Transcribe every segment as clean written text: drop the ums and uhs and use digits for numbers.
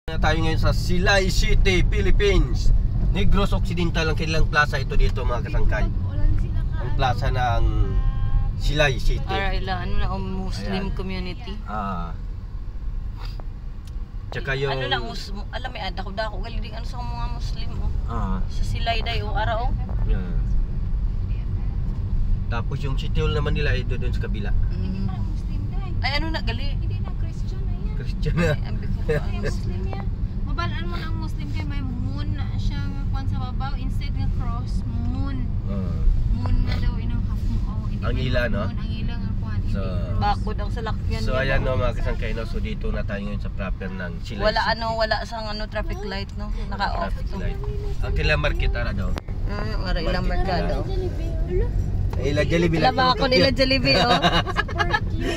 Na tayo ngayon sa Silay City, Philippines. Negros Occidental ang kanilang plaza ito dito mga kasangkay. Ang plaza ng Silay City. Para ilan na Muslim community. Tsaka yung ano lang alam mo ada ko dako galing ano sa mga Muslim sa Silay day araw. Yeah. Tapos yung City Hall naman nila ay doon sa kabila. Ay ano na gali? Hindi na Christian na yan. Christian na. Muslim yan. Mabalaan mo ng Muslim kay may moon na siya kung sa babaw instead ng cross moon. Moon na daw inang half moon. Ang ila no? Ang ila nga kuan. So, bakod ang salakyan. So ayan no mga kasangkay no. So dito na tayo ngayon sa proper ng Silay wala City. wala sang traffic light no. Naka-off Traffic to. light. Ang kailang market ara daw. Wala ilang merkado. Ay ilang Jollibee lang. Laba ako nila Jollibee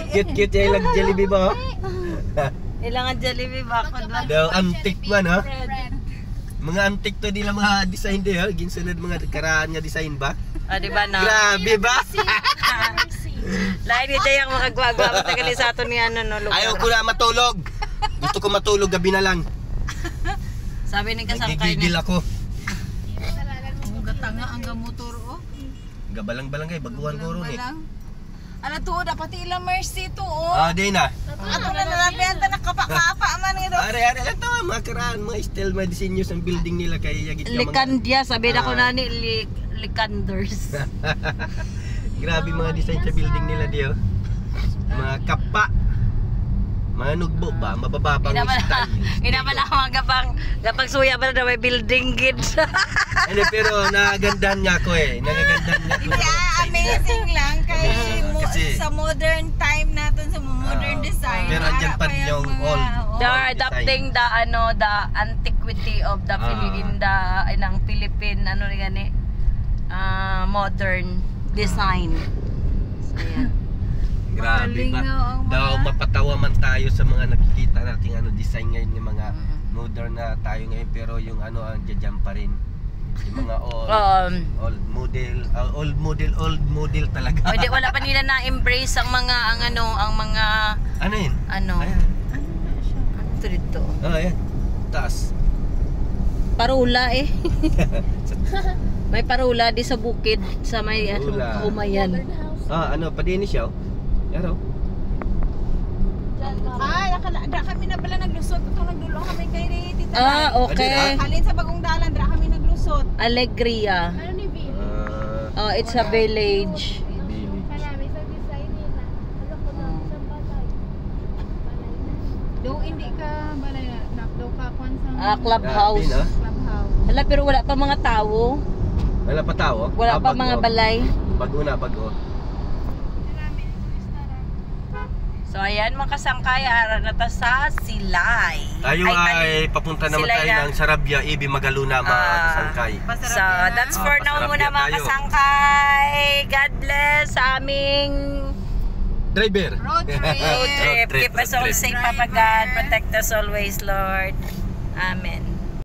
Cute ya ilang Jollibee ba? Ilangan Jollibee bakod ba? Daw antique man ha. Mga antique to nila mga design di ha. Ginsunod mga karaan nga design ba? Di ba na? Grabe ba? Lain ni Jayang makagwagwa sa gali sa aton ni ano no lugar. Ayaw ko na matulog. Gusto ko matulog gabi na lang. Sabi ni kasangkay Nagigigil ni. ako. Gatanga ang gamotor oh. Gabalang-balang kay baguhan ko ron eh. Ano to dapat ilang mercy to oh. Di na. Ato na nalapian ta nakapa-kapa man nga do. Are lang to mga karaan, mga style, mga disenyos ang building nila kay yagit ka mga. Likandia sabi na ko nani Likanders. Grabe mga design sa building nila diyo. Mga kapa. Mga nugbo ba? Mabababang style. Inamala ako gapang suya ba na may building gid. Ano pero nagagandahan nga ako eh. Nagagandahan nga ako. Amazing lang kay Kasi sa modern time natin sa modern design. Pero andyan pa rin yung old. They are adapting the the antiquity of the Philippine modern design. So yan. Grabe ba? Daw mapatawa man tayo sa mga nakikita nating design ngayon ng mga modern na tayo ngayon pero yung ang jajam pa rin. Yung mga old model talaga. Di wala pa nila na-embrace ang mga Ano yun? Ayan. Ito dito. Ayan. Taas. Parula eh. May parula di sa bukid sa may Humayan. Padini siya. Yaro. Da kami na pala naglusot. Itong nagdulong kami kay Tita. Okay. Halin sa bagong dalan, da kami naglusot. Alegria. Ano ni Bill? It's a village. Kalami sa design nila. Ano ko na sa balay. Do hindi ka balay na do ka kwan sa Clubhouse. clubhouse. Hala, pero wala pa mga tao. Wala pa tao? Wala pa mga balay. Bago na, bago. So ayan mga kasangkay, ara na ta sa Silay. Tayo ay papunta naman Silay tayo na. ng Sarabia, Ibi Magaluna mga kasangkay. So that's for now muna mga tayo. kasangkay. God bless sa aming Driver. Road trip. road trip. Keep us all safe, Papa God. Protect us always, Lord. Amen.